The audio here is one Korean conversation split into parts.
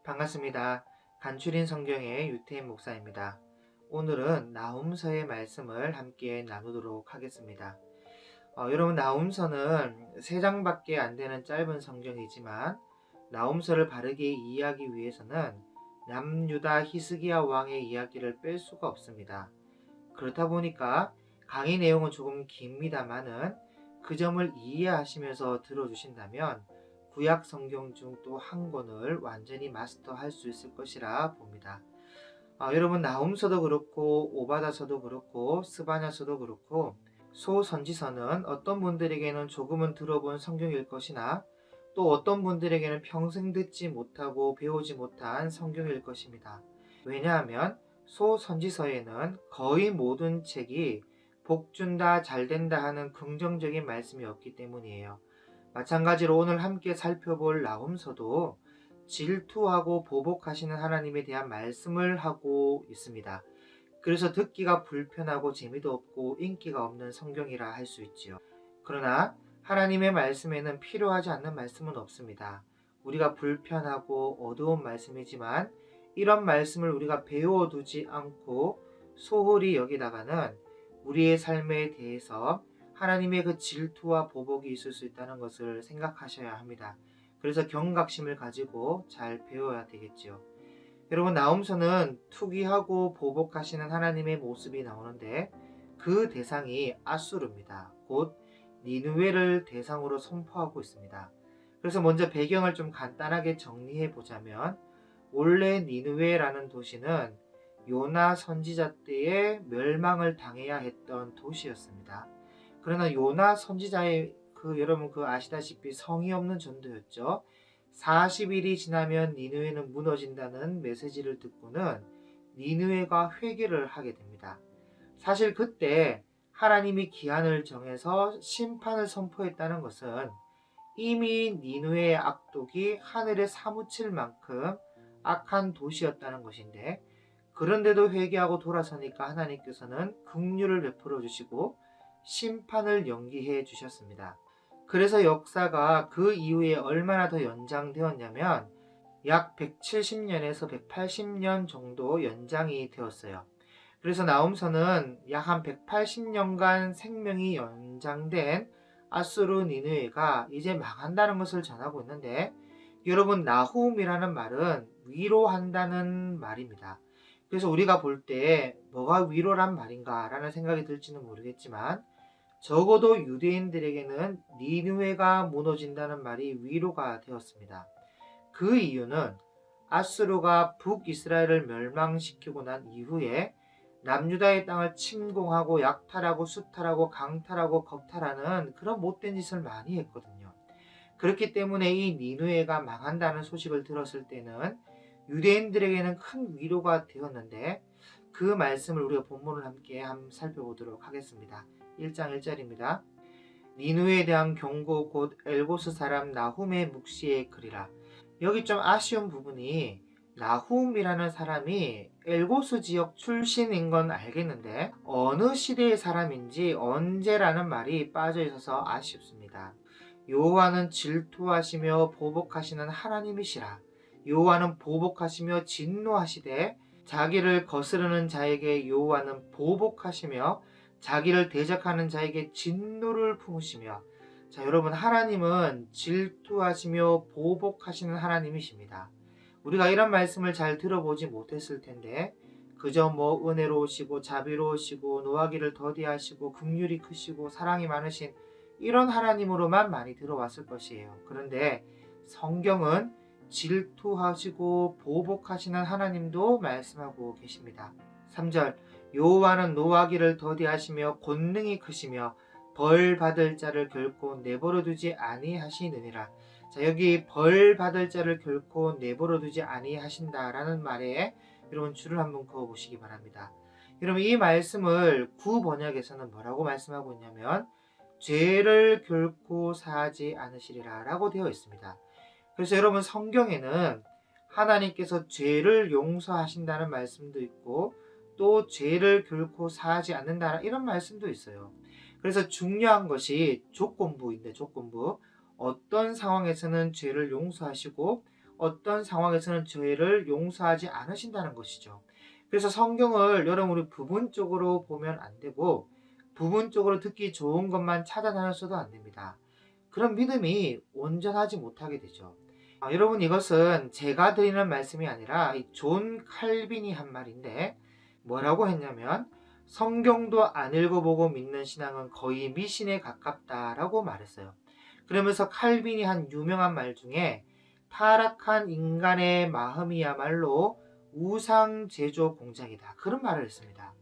반갑습니다. 간추린 성경의 유태인 목사입니다. 오늘은 나훔서의 말씀을 함께 나누도록 하겠습니다. 여러분, 나훔서는 3장밖에 안 되는 짧은 성경이지만 나훔서를 바르게 이해하기 위해서는 남유다 히스기야 왕의 이야기를 뺄 수가 없습니다. 그렇다 보니까 강의 내용은 조금 깁니다만은 그 점을 이해하시면서 들어주신다면 구약 성경 중 또 한 권을 완전히 마스터할 수 있을 것이라 봅니다. 여러분, 나훔서도 그렇고 오바다서도 그렇고 스바냐서도 그렇고 소선지서는 어떤 분들에게는 조금은 들어본 성경일 것이나 또 어떤 분들에게는 평생 듣지 못하고 배우지 못한 성경일 것입니다. 왜냐하면 소선지서에는 거의 모든 책이 복준다, 잘된다 하는 긍정적인 말씀이 없기 때문이에요. 마찬가지로 오늘 함께 살펴볼 나훔서도 질투하고 보복하시는 하나님에 대한 말씀을 하고 있습니다. 그래서 듣기가 불편하고 재미도 없고 인기가 없는 성경이라 할 수 있지요. 그러나 하나님의 말씀에는 필요하지 않는 말씀은 없습니다. 우리가 불편하고 어두운 말씀이지만 이런 말씀을 우리가 배워두지 않고 소홀히 여기다가는 우리의 삶에 대해서 하나님의 그 질투와 보복이 있을 수 있다는 것을 생각하셔야 합니다. 그래서 경각심을 가지고 잘 배워야 되겠지요. 여러분, 나훔서는 투기하고 보복하시는 하나님의 모습이 나오는데 그 대상이 아수르입니다. 곧 니느웨를 대상으로 선포하고 있습니다. 그래서 먼저 배경을 좀 간단하게 정리해 보자면 원래 니느웨라는 도시는 요나 선지자 때에 멸망을 당해야 했던 도시였습니다. 그러나 요나 선지자의 여러분 아시다시피 성의 없는 전도였죠. 40일이 지나면 니느웨는 무너진다는 메시지를 듣고는 니느웨가 회개를 하게 됩니다. 사실 그때 하나님이 기한을 정해서 심판을 선포했다는 것은 이미 니느웨의 악독이 하늘에 사무칠 만큼 악한 도시였다는 것인데, 그런데도 회개하고 돌아서니까 하나님께서는 긍휼을 베풀어 주시고 심판을 연기해 주셨습니다. 그래서 역사가 그 이후에 얼마나 더 연장되었냐면 약 170년에서 180년 정도 연장이 되었어요. 그래서 나훔서는 약 한 180년간 생명이 연장된 아수르 니느웨가 이제 망한다는 것을 전하고 있는데, 여러분, 나훔이라는 말은 위로한다는 말입니다. 그래서 우리가 볼 때 뭐가 위로란 말인가 라는 생각이 들지는 모르겠지만 적어도 유대인들에게는 니느웨가 무너진다는 말이 위로가 되었습니다. 그 이유는 아수르가 북이스라엘을 멸망시키고 난 이후에 남유다의 땅을 침공하고 약탈하고 수탈하고 강탈하고 겁탈하는 그런 못된 짓을 많이 했거든요. 그렇기 때문에 이 니느웨가 망한다는 소식을 들었을 때는 유대인들에게는 큰 위로가 되었는데, 그 말씀을 우리가 본문을 함께 한번 살펴보도록 하겠습니다. 1장 1절입니다. 니느웨에 대한 경고 곧 엘고스 사람 나훔의 묵시의 글이라. 여기 좀 아쉬운 부분이 나훔이라는 사람이 엘고스 지역 출신인 건 알겠는데 어느 시대의 사람인지 언제라는 말이 빠져 있어서 아쉽습니다. 여호와는 질투하시며 보복하시는 하나님이시라. 여호와는 보복하시며 진노하시되 자기를 거스르는 자에게 여호와는 보복하시며 자기를 대적하는 자에게 진노를 품으시며. 자, 여러분, 하나님은 질투하시며 보복하시는 하나님이십니다. 우리가 이런 말씀을 잘 들어보지 못했을 텐데 그저 은혜로우시고 자비로우시고 노하기를 더디하시고 긍휼이 크시고 사랑이 많으신 이런 하나님으로만 많이 들어왔을 것이에요. 그런데 성경은 질투하시고 보복하시는 하나님도 말씀하고 계십니다. 3절, 여호와는 노하기를 더디하시며 권능이 크시며 벌 받을 자를 결코 내버려 두지 아니하시느니라. 자, 여기 벌 받을 자를 결코 내버려 두지 아니하신다라는 말에 여러분 줄을 한번 그어 보시기 바랍니다. 여러분, 이 말씀을 구번역에서는 뭐라고 말씀하고 있냐면 죄를 결코 사하지 않으시리라 라고 되어 있습니다. 그래서 여러분, 성경에는 하나님께서 죄를 용서하신다는 말씀도 있고 또 죄를 결코 사하지 않는다 이런 말씀도 있어요. 그래서 중요한 것이 조건부인데, 조건부. 어떤 상황에서는 죄를 용서하시고 어떤 상황에서는 죄를 용서하지 않으신다는 것이죠. 그래서 성경을 여러분이 부분적으로 보면 안 되고 부분적으로 듣기 좋은 것만 찾아다녔어도 안 됩니다. 그런 믿음이 온전하지 못하게 되죠. 여러분 이것은 제가 드리는 말씀이 아니라 이 존 칼빈이 한 말인데 뭐라고 했냐면 성경도 안 읽어보고 믿는 신앙은 거의 미신에 가깝다라고 말했어요. 그러면서 칼빈이 한 유명한 말 중에 타락한 인간의 마음이야말로 우상 제조 공장이다. 그런 말을 했습니다.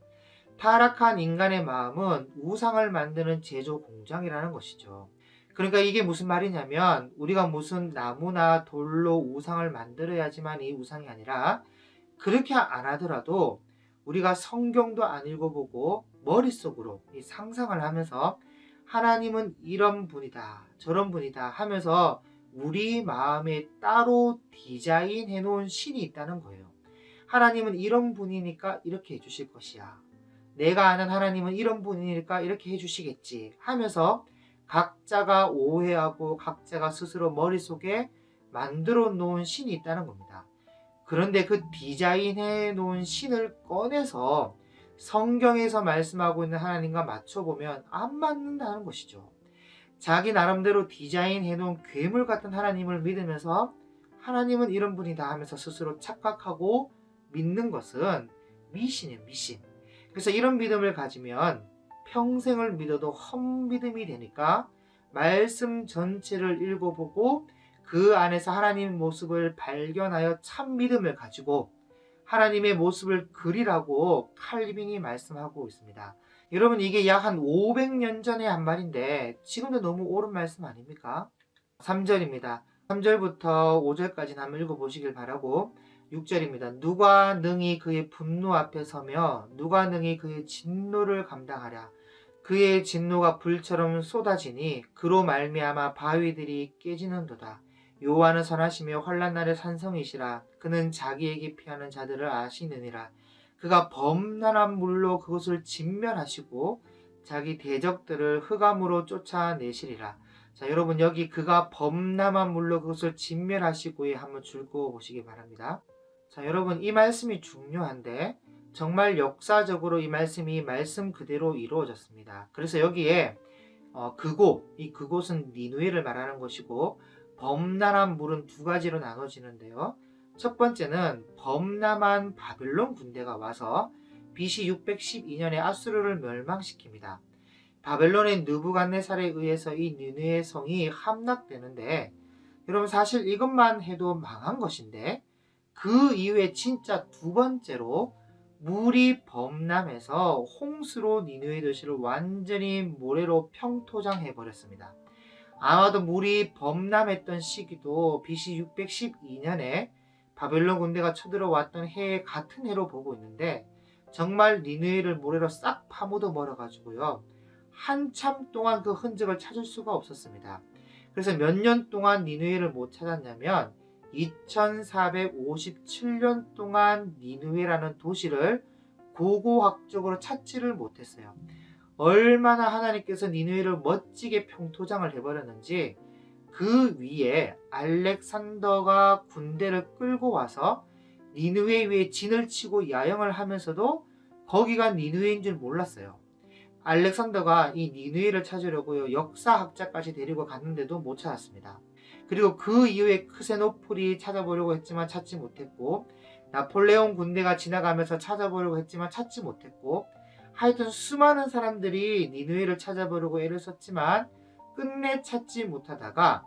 타락한 인간의 마음은 우상을 만드는 제조 공장이라는 것이죠. 그러니까 이게 무슨 말이냐면 우리가 무슨 나무나 돌로 우상을 만들어야지만 이 우상이 아니라 그렇게 안 하더라도 우리가 성경도 안 읽어보고 머릿속으로 이 상상을 하면서 하나님은 이런 분이다, 저런 분이다 하면서 우리 마음에 따로 디자인해 놓은 신이 있다는 거예요. 하나님은 이런 분이니까 이렇게 해주실 것이야. 내가 아는 하나님은 이런 분이니까 이렇게 해주시겠지 하면서 각자가 오해하고 각자가 스스로 머릿속에 만들어 놓은 신이 있다는 겁니다. 그런데 그 디자인해 놓은 신을 꺼내서 성경에서 말씀하고 있는 하나님과 맞춰보면 안 맞는다는 것이죠. 자기 나름대로 디자인해 놓은 괴물 같은 하나님을 믿으면서 하나님은 이런 분이다 하면서 스스로 착각하고 믿는 것은 미신이에요, 미신. 그래서 이런 믿음을 가지면 평생을 믿어도 헛믿음이 되니까 말씀 전체를 읽어보고 그 안에서 하나님의 모습을 발견하여 참 믿음을 가지고 하나님의 모습을 그리라고 칼빈이 말씀하고 있습니다. 여러분 이게 약 한 500년 전에 한 말인데 지금도 너무 옳은 말씀 아닙니까? 3절입니다. 3절부터 5절까지 한번 읽어보시길 바라고 6절입니다. 누가 능히 그의 분노 앞에 서며 누가 능히 그의 진노를 감당하랴. 그의 진노가 불처럼 쏟아지니 그로 말미암아 바위들이 깨지는도다. 여호와는 선하시며 환난 날의 산성이시라. 그는 자기에게 피하는 자들을 아시느니라. 그가 범람한 물로 그것을 진멸하시고 자기 대적들을 흑암으로 쫓아내시리라. 자, 여러분 여기 그가 범람한 물로 그것을 진멸하시고에 한번 줄거 보시기 바랍니다. 자, 여러분 이 말씀이 중요한데 정말 역사적으로 이 말씀이 말씀 그대로 이루어졌습니다. 그래서 여기에 이 그곳은 니누에를 말하는 것이고 범람한 물은 두 가지로 나눠지는데요. 첫 번째는 범람한 바벨론 군대가 와서 BC 612년에 아수르를 멸망시킵니다. 바벨론의 느부갓네살에 의해서 이 니느웨 성이 함락되는데 여러분 사실 이것만 해도 망한 것인데 그 이후에 진짜 두 번째로 물이 범람해서 홍수로 니느웨 도시를 완전히 모래로 평토장해 버렸습니다. 아마도 물이 범람했던 시기도 BC 612년에 바벨론 군대가 쳐들어왔던 해에 같은 해로 보고 있는데 정말 니느웨를 모래로 싹 파묻어 버려가지고요. 한참 동안 그 흔적을 찾을 수가 없었습니다. 그래서 몇 년 동안 니느웨를 못 찾았냐면 2457년 동안 니느웨라는 도시를 고고학적으로 찾지를 못했어요. 얼마나 하나님께서 니느웨를 멋지게 평토장을 해버렸는지 그 위에 알렉산더가 군대를 끌고 와서 니느웨 위에 진을 치고 야영을 하면서도 거기가 니느웨인 줄 몰랐어요. 알렉산더가 이 니느웨를 찾으려고 역사학자까지 데리고 갔는데도 못 찾았습니다. 그리고 그 이후에 크세노폴이 찾아보려고 했지만 찾지 못했고 나폴레옹 군대가 지나가면서 찾아보려고 했지만 찾지 못했고 하여튼 수많은 사람들이 니느웨를 찾아보려고 애를 썼지만 끝내 찾지 못하다가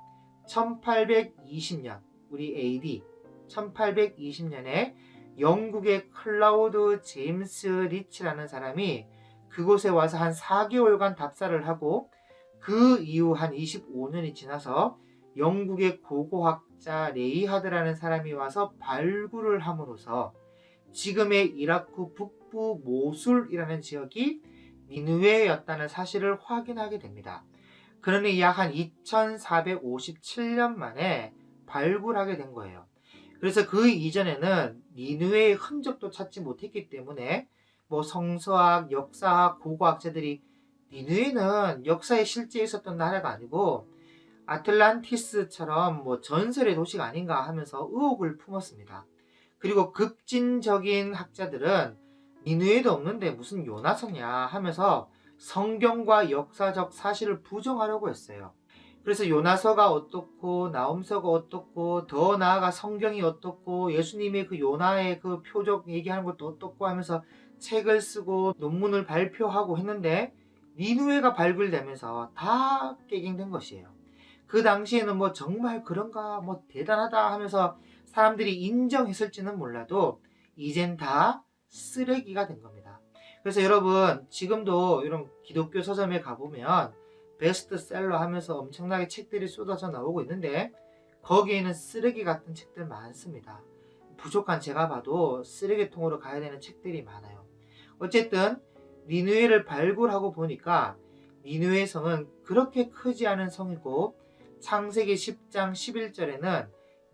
1820년 우리 AD 1820년에 영국의 클라우드 제임스 리치라는 사람이 그곳에 와서 한 4개월간 답사를 하고 그 이후 한 25년이 지나서 영국의 고고학자 레이하드라는 사람이 와서 발굴을 함으로써 지금의 이라크 북부 모술이라는 지역이 니느웨였다는 사실을 확인하게 됩니다. 그러니 약 한 2457년 만에 발굴하게 된 거예요. 그래서 그 이전에는 니느웨의 흔적도 찾지 못했기 때문에 성서학, 역사학, 고고학자들이 니느웨는 역사에 실제 있었던 나라가 아니고 아틀란티스처럼 뭐 전설의 도시가 아닌가 하면서 의혹을 품었습니다. 그리고 급진적인 학자들은 니느웨도 없는데 무슨 요나서냐 하면서 성경과 역사적 사실을 부정하려고 했어요. 그래서 요나서가 어떻고 나훔서가 어떻고 더 나아가 성경이 어떻고 예수님의 그 요나의 그 표적 얘기하는 것도 어떻고 하면서 책을 쓰고 논문을 발표하고 했는데 니느웨가 발굴되면서 다 깨갱된 것이에요. 그 당시에는 뭐 정말 그런가 뭐 대단하다 하면서 사람들이 인정했을지는 몰라도 이젠 다 쓰레기가 된 겁니다. 그래서 여러분 지금도 이런 기독교 서점에 가보면 베스트셀러 하면서 엄청나게 책들이 쏟아져 나오고 있는데 거기에는 쓰레기 같은 책들 많습니다. 부족한 제가 봐도 쓰레기통으로 가야 되는 책들이 많아요. 어쨌든 니느웨를 발굴하고 보니까 니느웨 성은 그렇게 크지 않은 성이고 창세기 10장 11절에는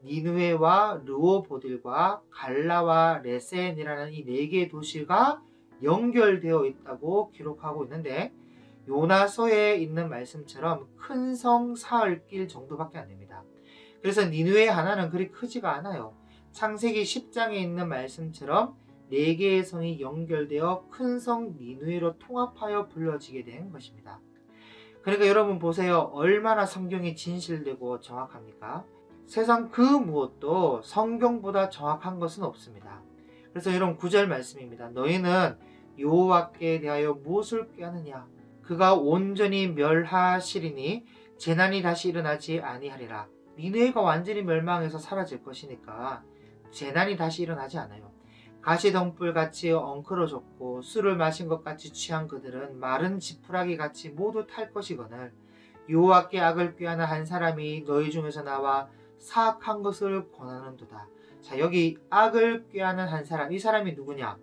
니느웨와 르호보딜과 갈라와 레센이라는 이 네 개의 도시가 연결되어 있다고 기록하고 있는데 요나서에 있는 말씀처럼 큰 성 사흘 길 정도밖에 안 됩니다. 그래서 니느웨 하나는 그리 크지가 않아요. 창세기 10장에 있는 말씀처럼 네 개의 성이 연결되어 큰 성 니느웨로 통합하여 불러지게 된 것입니다. 그러니까 여러분 보세요. 얼마나 성경이 진실되고 정확합니까? 세상 그 무엇도 성경보다 정확한 것은 없습니다. 그래서 여러분 9절 말씀입니다. 너희는 여호와께 대하여 무엇을 꾀하느냐? 그가 온전히 멸하시리니 재난이 다시 일어나지 아니하리라. 니느웨가 완전히 멸망해서 사라질 것이니까 재난이 다시 일어나지 않아요. 가시덤불같이 엉클어졌고 술을 마신 것 같이 취한 그들은 마른 지푸라기 같이 모두 탈 것이거늘 여호와께 악을 꾀하는 한 사람이 너희 중에서 나와 사악한 것을 권하는도다. 자, 여기 악을 꾀하는 한 사람, 이 사람이 누구냐?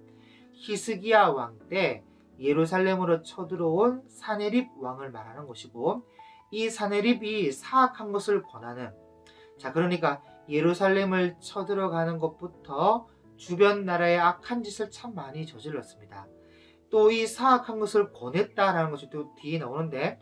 히스기야 왕 때 예루살렘으로 쳐들어온 사네립 왕을 말하는 것이고 이 사네립이 사악한 것을 권하는, 자 그러니까 예루살렘을 쳐들어가는 것부터 주변 나라의 악한 짓을 참 많이 저질렀습니다. 또 이 사악한 것을 권했다라는 것이 또 뒤에 나오는데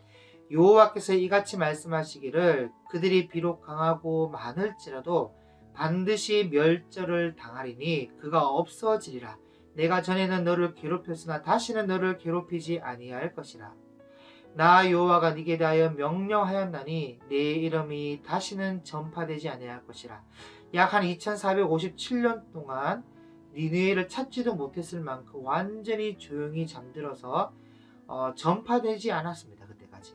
여호와께서 이같이 말씀하시기를 그들이 비록 강하고 많을지라도 반드시 멸절을 당하리니 그가 없어지리라. 내가 전에는 너를 괴롭혔으나 다시는 너를 괴롭히지 아니할 것이라. 나 여호와가 네게 대하여 명령하였나니 네 이름이 다시는 전파되지 아니할 것이라. 약 한 2457년 동안 니느웨를 찾지도 못했을 만큼 완전히 조용히 잠들어서 전파되지 않았습니다. 그때까지.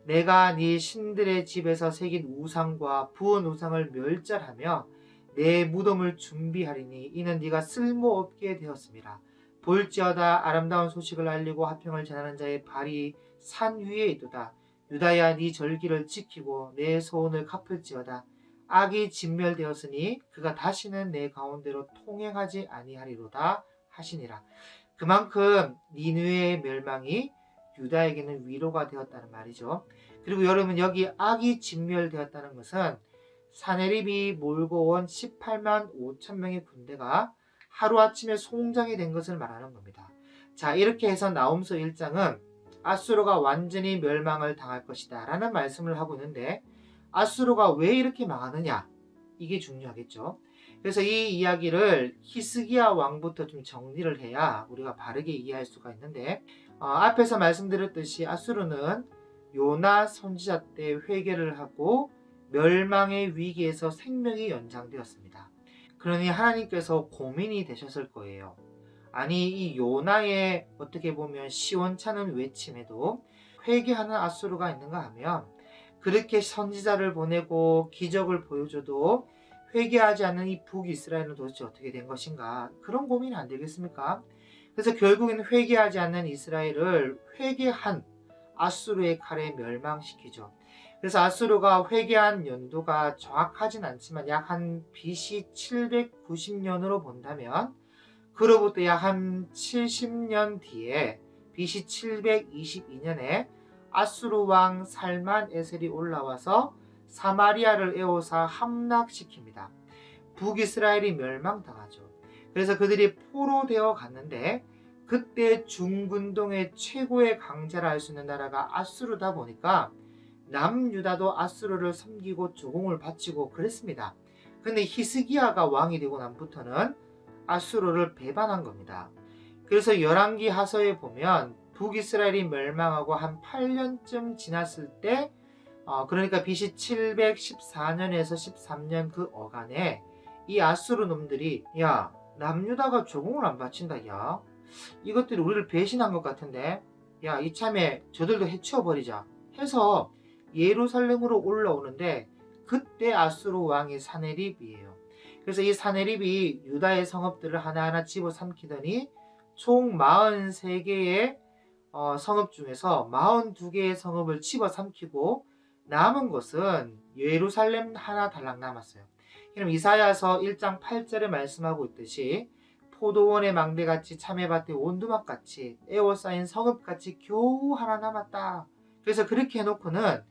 내가 네 신들의 집에서 새긴 우상과 부은 우상을 멸절하며 내 무덤을 준비하리니 이는 네가 쓸모없게 되었음이라. 볼지어다 아름다운 소식을 알리고 화평을 전하는 자의 발이 산 위에 있도다. 유다야 네 절기를 지키고 내 소원을 갚을지어다. 악이 진멸되었으니 그가 다시는 내 가운데로 통행하지 아니하리로다 하시니라. 그만큼 니느웨의 멸망이 유다에게는 위로가 되었다는 말이죠. 그리고 여러분 여기 악이 진멸되었다는 것은 사네립이 몰고 온 18만 5천 명의 군대가 하루아침에 송장이 된 것을 말하는 겁니다. 자 이렇게 해서 나훔서 1장은 아수르가 완전히 멸망을 당할 것이다 라는 말씀을 하고 있는데 아수르가 왜 이렇게 망하느냐 이게 중요하겠죠. 그래서 이 이야기를 히스기야 왕부터 좀 정리를 해야 우리가 바르게 이해할 수가 있는데 앞에서 말씀드렸듯이 아수르는 요나 선지자 때 회개를 하고 멸망의 위기에서 생명이 연장되었습니다. 그러니 하나님께서 고민이 되셨을 거예요. 아니 이 요나의 어떻게 보면 시원찮은 외침에도 회개하는 아수르가 있는가 하면 그렇게 선지자를 보내고 기적을 보여줘도 회개하지 않는 이 북이스라엘은 도대체 어떻게 된 것인가 그런 고민이 안 되겠습니까? 그래서 결국에는 회개하지 않는 이스라엘을 회개한 아수르의 칼에 멸망시키죠. 그래서 아수르가 회개한 연도가 정확하진 않지만 약 한 BC 790년으로 본다면 그로부터 약 한 70년 뒤에 BC 722년에 아수르 왕 살만 에셀이 올라와서 사마리아를 에워싸 함락시킵니다. 북이스라엘이 멸망당하죠. 그래서 그들이 포로되어 갔는데 그때 중근동의 최고의 강자라 할 수 있는 나라가 아수르다 보니까 남유다도 아수르를 섬기고 조공을 바치고 그랬습니다. 근데 히스기야가 왕이 되고 난부터는 아수르를 배반한 겁니다. 그래서 열왕기 하서에 보면 북이스라엘이 멸망하고 한 8년쯤 지났을 때 그러니까 BC 714년에서 13년 그 어간에 이 아수르 놈들이 야 남유다가 조공을 안 바친다 야 이것들이 우리를 배신한 것 같은데 야 이참에 저들도 해치워버리자 해서 예루살렘으로 올라오는데 그때 아수르 왕이 사네립이에요. 그래서 이 사네립이 유다의 성읍들을 하나하나 집어삼키더니 총 43개의 성읍 중에서 42개의 성읍을 집어삼키고 남은 것은 예루살렘 하나 달랑 남았어요. 그럼 이사야서 1장 8절에 말씀하고 있듯이 포도원의 망대같이 참외밭의 온두막같이 에워싸인 성읍같이 겨우 하나 남았다. 그래서 그렇게 해놓고는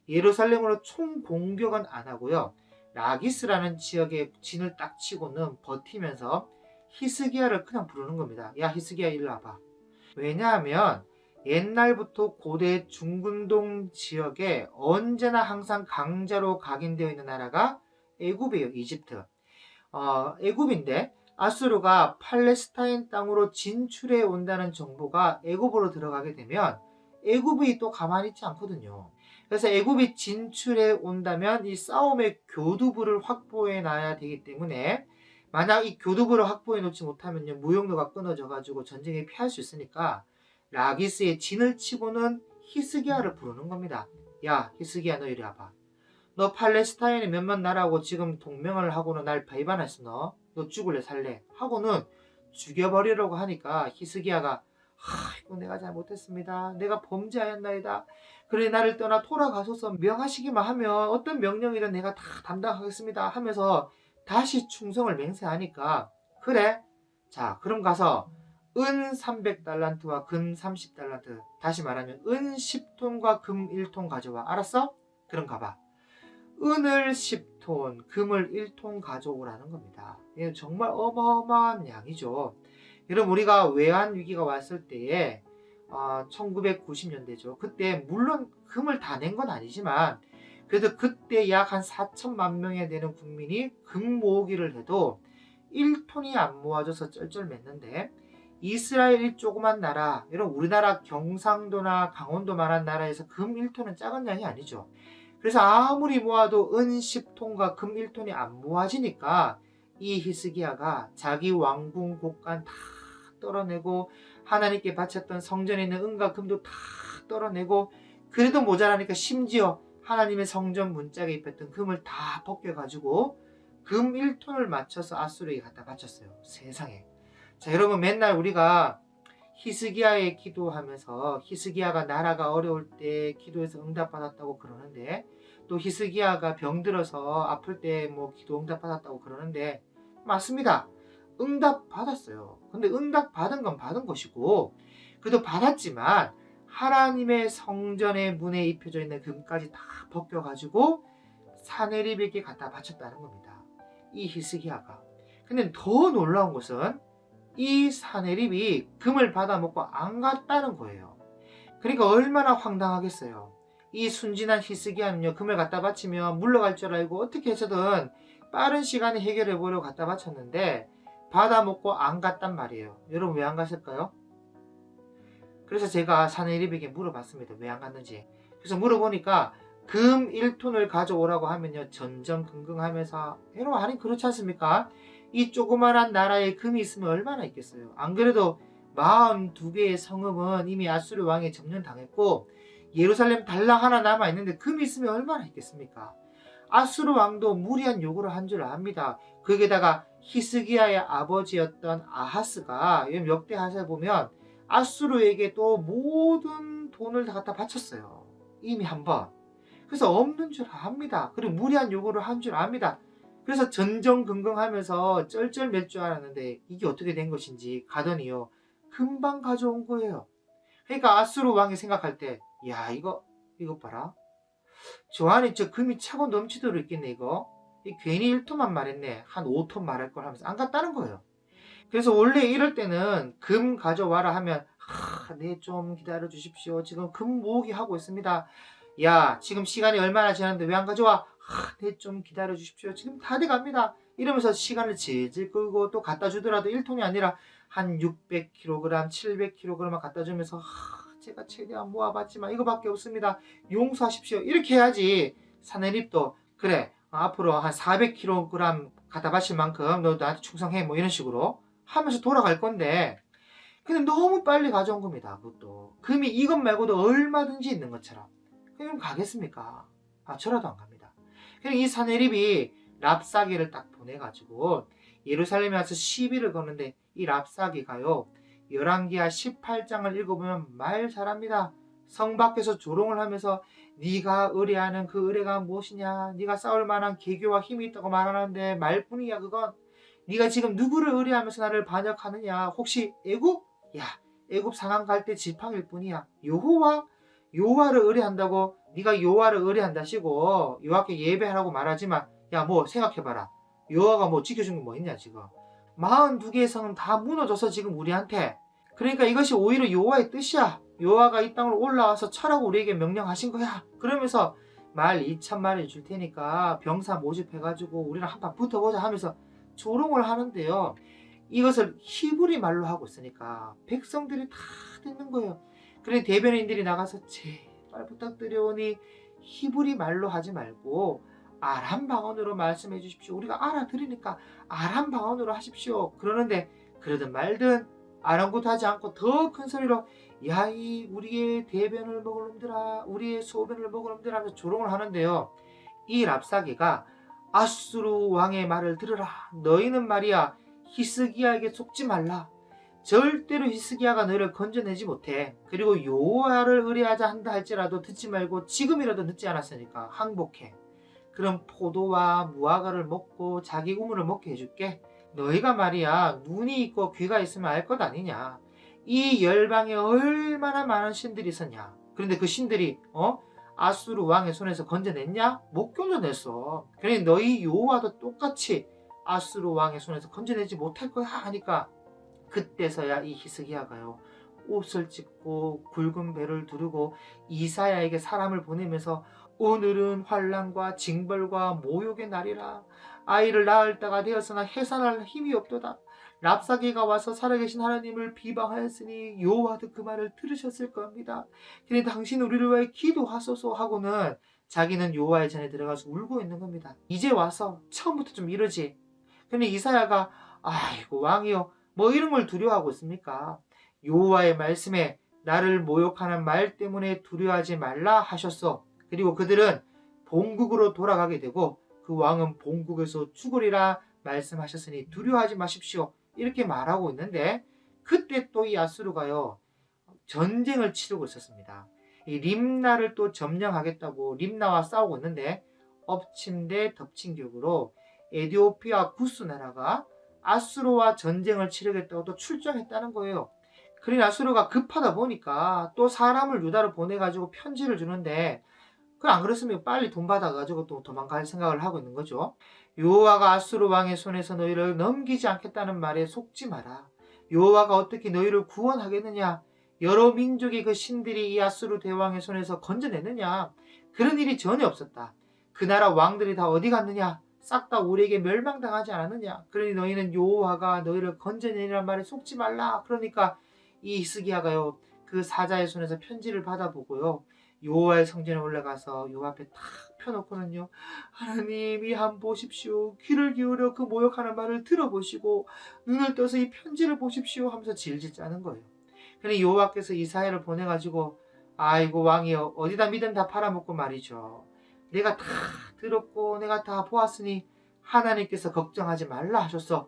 예루살렘으로 총 공격은 안 하고요. 라기스라는 지역에 진을 딱 치고는 버티면서 히스기야를 그냥 부르는 겁니다. 야 히스기야 일로 와봐. 왜냐하면 옛날부터 고대 중근동 지역에 언제나 항상 강자로 각인되어 있는 나라가 애굽이에요. 이집트. 애굽인데 아수르가 팔레스타인 땅으로 진출해 온다는 정보가 애굽으로 들어가게 되면 애굽이 또 가만히 있지 않거든요. 그래서 애굽이 진출해 온다면 이 싸움의 교두부를 확보해 놔야 되기 때문에 만약 이 교두부를 확보해 놓지 못하면요 무용로가 끊어져 가지고 전쟁에 피할 수 있으니까 라기스의 진을 치고는 히스기야를 부르는 겁니다. 야 히스기야 너 이리 와봐. 너 팔레스타인의 몇몇 나라하고 지금 동맹을 하고는 날 배반했어. 너 죽을래 살래 하고는 죽여버리려고 하니까 히스기야가 이거 내가 잘못했습니다. 내가 범죄하였나이다. 그래 나를 떠나 돌아가소서 명하시기만 하면 어떤 명령이든 내가 다 담당하겠습니다 하면서 다시 충성을 맹세하니까 그래 자 그럼 가서 은 300달란트와 금 30달란트 다시 말하면 은 10톤과 금 1톤 가져와 알았어? 그럼 가봐. 은을 10톤, 금을 1톤 가져오라는 겁니다. 이게 정말 어마어마한 양이죠. 여러분 우리가 외환위기가 왔을 때에 1990년대죠. 그때 물론 금을 다 낸 건 아니지만 그래도 그때 약 한 4천만 명에 되는 국민이 금 모으기를 해도 1톤이 안 모아져서 쩔쩔맸는데 이스라엘 이 조그만 나라, 여러분 우리나라 경상도나 강원도만한 나라에서 금 1톤은 작은 양이 아니죠. 그래서 아무리 모아도 은 10톤과 금 1톤이 안 모아지니까 이 히스기야가 자기 왕궁 곳간 다 떨어내고 하나님께 바쳤던 성전에 있는 은과 금도 다 떨어내고 그래도 모자라니까 심지어 하나님의 성전 문짝에 입혔던 금을 다 벗겨가지고 금 1톤을 맞춰서 아수르에게 갖다 바쳤어요. 세상에. 자 여러분 맨날 우리가 히스기야에 기도하면서 히스기야가 나라가 어려울 때 기도해서 응답받았다고 그러는데 또 히스기야가 병들어서 아플 때 뭐 기도 응답받았다고 그러는데 맞습니다. 응답받았어요. 근데 응답받은 건 받은 것이고 그래도 받았지만 하나님의 성전의 문에 입혀져 있는 금까지 다 벗겨가지고 사네립에게 갖다 바쳤다는 겁니다. 이 히스기야가. 근데 더 놀라운 것은 이 사네립이 금을 받아먹고 안 갔다는 거예요. 그러니까 얼마나 황당하겠어요. 이 순진한 히스기야는요 금을 갖다 바치면 물러갈 줄 알고 어떻게 해서든 빠른 시간에 해결해 보려고 갖다 바쳤는데 받아먹고 안 갔단 말이에요. 여러분 왜 안 갔을까요? 그래서 제가 사네립에게 물어봤습니다. 왜 안 갔는지. 그래서 물어보니까 금 1톤을 가져오라고 하면요 전전긍긍하면서 여러분 아니 그렇지 않습니까? 이 조그만한 나라에 금이 있으면 얼마나 있겠어요. 안 그래도 42개의 성읍은 이미 아수르 왕에 점령당했고 예루살렘 달랑 하나 남아있는데 금이 있으면 얼마나 있겠습니까? 아수르 왕도 무리한 요구를 한 줄 압니다. 거기에다가 히스기야의 아버지였던 아하스가 역대하서에 보면 아수르에게 또 모든 돈을 다 갖다 바쳤어요. 이미 한번. 그래서 없는 줄 압니다. 그리고 무리한 요구를 한 줄 압니다. 그래서 전전긍긍하면서 쩔쩔맬 줄 알았는데 이게 어떻게 된 것인지 가더니요 금방 가져온 거예요. 그러니까 아수르 왕이 생각할 때 야 이거 봐라 저 안에 저 금이 차고 넘치도록 있겠네 이거 괜히 1톤만 말했네 한 5톤 말할 걸 하면서 안 갔다는 거예요. 그래서 원래 이럴 때는 금 가져와라 하면 네 좀 기다려 주십시오 지금 금 모으기 하고 있습니다. 야, 지금 시간이 얼마나 지났는데 왜 안 가져와? 네, 좀 기다려 주십시오. 지금 다 돼갑니다. 이러면서 시간을 질질 끌고 또 갖다 주더라도 1톤이 아니라 한 600kg, 700kg만 갖다 주면서 제가 최대한 모아봤지만 이거밖에 없습니다. 용서하십시오. 이렇게 해야지 사내립도 그래, 앞으로 한 400kg 갖다 바칠 만큼 너 나한테 충성해, 뭐 이런 식으로 하면서 돌아갈 건데, 근데 너무 빨리 가져온 겁니다. 그것도 금이 이것 말고도 얼마든지 있는 것처럼. 그럼 가겠습니까? 저라도 안 갑니다. 그냥 이 사내립이 랍사게를 딱 보내가지고 예루살렘에 와서 시비를 거는데, 이 랍사게가요, 열왕기하 18장을 읽어보면 말 잘합니다. 성 밖에서 조롱을 하면서 네가 의뢰하는 그 의뢰가 무엇이냐, 네가 싸울 만한 계교와 힘이 있다고 말하는데 말뿐이야 그건. 네가 지금 누구를 의뢰하면서 나를 반역하느냐, 혹시 애굽? 야, 애굽 상한 갈 때 지팡일 뿐이야. 여호와를 의뢰한다고 네가 여호와를 의뢰한다시고 여호와께 예배하라고 말하지만, 야, 뭐 생각해봐라. 여호와가 뭐 지켜준 게 뭐 있냐 지금. 42개의 성은 다 무너져서 지금 우리한테. 그러니까 이것이 오히려 여호와의 뜻이야. 여호와가 이 땅으로 올라와서 철하고 우리에게 명령하신 거야. 그러면서 말 2,000마리 줄 테니까 병사 모집해가지고 우리랑 한판 붙어보자 하면서 조롱을 하는데요. 이것을 히브리 말로 하고 있으니까 백성들이 다 듣는 거예요. 그래 대변인들이 나가서 제발 부탁드려오니 히브리 말로 하지 말고 아람 방언으로 말씀해 주십시오. 우리가 알아들으니까 아람 방언으로 하십시오. 그러는데 그러든 말든 아랑곳하지 않고 더 큰 소리로 야, 이 우리의 대변을 먹을 놈들아, 우리의 소변을 먹을 놈들아 하면서 조롱을 하는데요. 이 랍사게가 아수르 왕의 말을 들으라. 너희는 말이야 히스기야에게 속지 말라. 절대로 히스기야가 너희를 건져내지 못해. 그리고 여호와를 의뢰하자 한다 할지라도 듣지 말고 지금이라도 늦지 않았으니까 항복해. 그럼 포도와 무화과를 먹고 자기 우물을 먹게 해줄게. 너희가 말이야 눈이 있고 귀가 있으면 알 것 아니냐. 이 열방에 얼마나 많은 신들이 있었냐. 그런데 그 신들이 아수르 왕의 손에서 건져냈냐? 못 건져냈어. 그러니 너희 여호와도 똑같이 아수르 왕의 손에서 건져내지 못할 거야 하니까, 그때서야 이 히스기야가요, 옷을 찢고 굵은 배를 두르고 이사야에게 사람을 보내면서 오늘은 환난과 징벌과 모욕의 날이라. 아이를 낳을 때가 되었으나 해산할 힘이 없도다. 랍사게가 와서 살아계신 하나님을 비방하였으니 여호와도 그 말을 들으셨을 겁니다. 그니 당신 우리를 위해 기도하소서 하고는 자기는 여호와의 전에 들어가서 울고 있는 겁니다. 이제 와서 처음부터 좀 이러지. 근데 이사야가 아이고 왕이여, 뭐 이런 걸 두려워하고 있습니까? 여호와의 말씀에 나를 모욕하는 말 때문에 두려워하지 말라 하셨어. 그리고 그들은 본국으로 돌아가게 되고 그 왕은 본국에서 죽으리라 말씀하셨으니 두려워하지 마십시오. 이렇게 말하고 있는데, 그때 또 이 아수르가요 전쟁을 치르고 있었습니다. 이 림나를 또 점령하겠다고 림나와 싸우고 있는데, 엎친 데 덮친 격으로 에디오피아 구스 나라가 아수르와 전쟁을 치르겠다고 또 출정했다는 거예요. 그러니 아수르가 급하다 보니까 또 사람을 유다로 보내가지고 편지를 주는데, 그걸 안 그랬으면 빨리 돈 받아가지고 또 도망갈 생각을 하고 있는 거죠. 여호와가 아수르 왕의 손에서 너희를 넘기지 않겠다는 말에 속지 마라. 여호와가 어떻게 너희를 구원하겠느냐? 여러 민족의 그 신들이 이 아수르 대왕의 손에서 건져내느냐? 그런 일이 전혀 없었다. 그 나라 왕들이 다 어디 갔느냐? 싹 다 우리에게 멸망당하지 않았느냐? 그러니 너희는 여호와가 너희를 건져내리란 말에 속지 말라. 그러니까 이 히스기야가요, 그 사자의 손에서 편지를 받아보고요, 여호와의 성전에 올라가서 여호와 앞에 탁 펴놓고는요, 하나님 이 한 보십시오. 귀를 기울여 그 모욕하는 말을 들어보시고 눈을 떠서 이 편지를 보십시오 하면서 질질 짜는 거예요. 그러니 여호와께서 이사야를 보내가지고 아이고 왕이여, 어디다 믿음 다 팔아먹고 말이죠. 내가 다 들었고 내가 다 보았으니 하나님께서 걱정하지 말라 하셨어.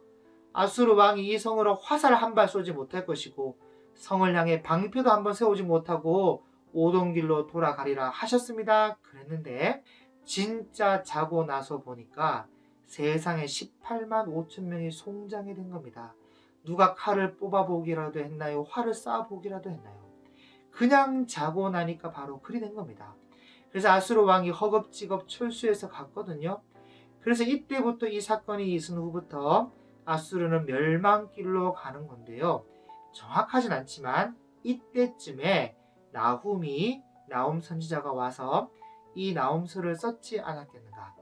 아수르 왕이 이 성으로 화살 한 발 쏘지 못할 것이고 성을 향해 방패도 한번 세우지 못하고 오던 길로 돌아가리라 하셨습니다. 그랬는데 진짜 자고 나서 보니까 세상에 18만 5천 명이 송장이 된 겁니다. 누가 칼을 뽑아보기라도 했나요? 활을 쏴보기라도 했나요? 그냥 자고 나니까 바로 그리 된 겁니다. 그래서 아수르 왕이 허겁지겁 철수해서 갔거든요. 그래서 이때부터 이 사건이 있은 후부터 아수르는 멸망길로 가는 건데요. 정확하진 않지만 이때쯤에 나훔 선지자가 와서 이 나홈서를 썼지 않았겠는가.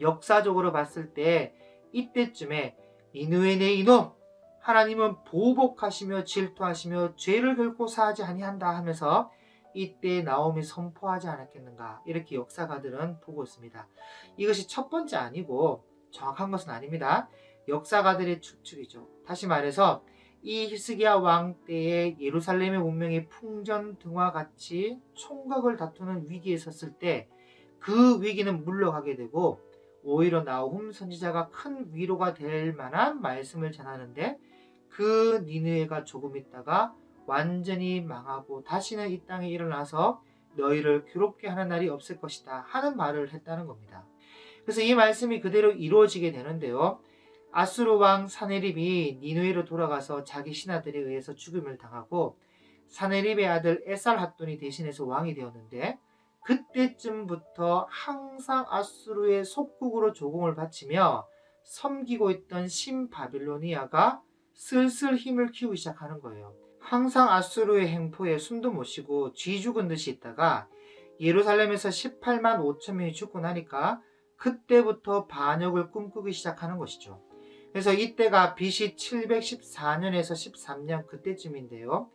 역사적으로 봤을 때 이때쯤에 니느웨네 이놈, 하나님은 보복하시며 질투하시며 죄를 결코 사하지 아니한다 하면서 이때 나홈이 선포하지 않았겠는가, 이렇게 역사가들은 보고 있습니다. 이것이 첫 번째 아니고 정확한 것은 아닙니다. 역사가들의 추측이죠. 다시 말해서 이 히스기야 왕 때에 예루살렘의 운명이 풍전등화 같이 총각을 다투는 위기에 섰을 때 그 위기는 물러가게 되고 오히려 나홈 선지자가 큰 위로가 될 만한 말씀을 전하는데, 그 니느웨가 조금 있다가 완전히 망하고 다시는 이 땅에 일어나서 너희를 괴롭게 하는 날이 없을 것이다 하는 말을 했다는 겁니다. 그래서 이 말씀이 그대로 이루어지게 되는데요. 아수르 왕 사네립이 니느웨로 돌아가서 자기 신하들에 의해서 죽임을 당하고 사네립의 아들 에살핫돈이 대신해서 왕이 되었는데, 그때쯤부터 항상 아수르의 속국으로 조공을 바치며 섬기고 있던 신바빌로니아가 슬슬 힘을 키우기 시작하는 거예요. 항상 아수르의 행포에 숨도 못 쉬고 쥐 죽은 듯이 있다가 예루살렘에서 18만 5천 명이 죽고 나니까 그때부터 반역을 꿈꾸기 시작하는 것이죠. 그래서 이때가 BC 714년에서 13년 그때쯤인데요.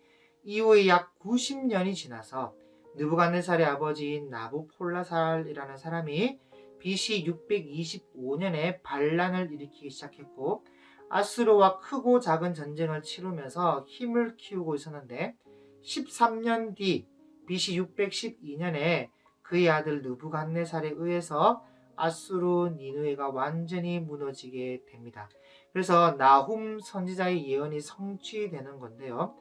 이후에 약 90년이 지나서 느부갓네살의 아버지인 나부콜라살이라는 사람이 BC 625년에 반란을 일으키기 시작했고, 아수르와 크고 작은 전쟁을 치르면서 힘을 키우고 있었는데 13년 뒤 BC 612년에 그의 아들 느부갓네살에 의해서 아수르 니느웨가 완전히 무너지게 됩니다. 그래서 나훔 선지자의 예언이 성취되는 건데요.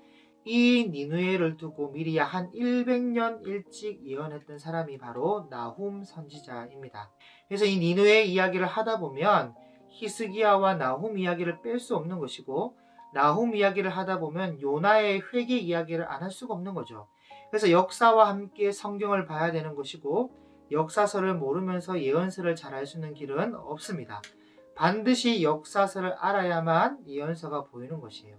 이 니느웨를 두고 미리 한 100년 일찍 예언했던 사람이 바로 나훔 선지자입니다. 그래서 이 니느웨 이야기를 하다 보면 히스기야와 나훔 이야기를 뺄 수 없는 것이고, 나훔 이야기를 하다 보면 요나의 회개 이야기를 안 할 수가 없는 거죠. 그래서 역사와 함께 성경을 봐야 되는 것이고, 역사서를 모르면서 예언서를 잘 알 수 있는 길은 없습니다. 반드시 역사서를 알아야만 예언서가 보이는 것이에요.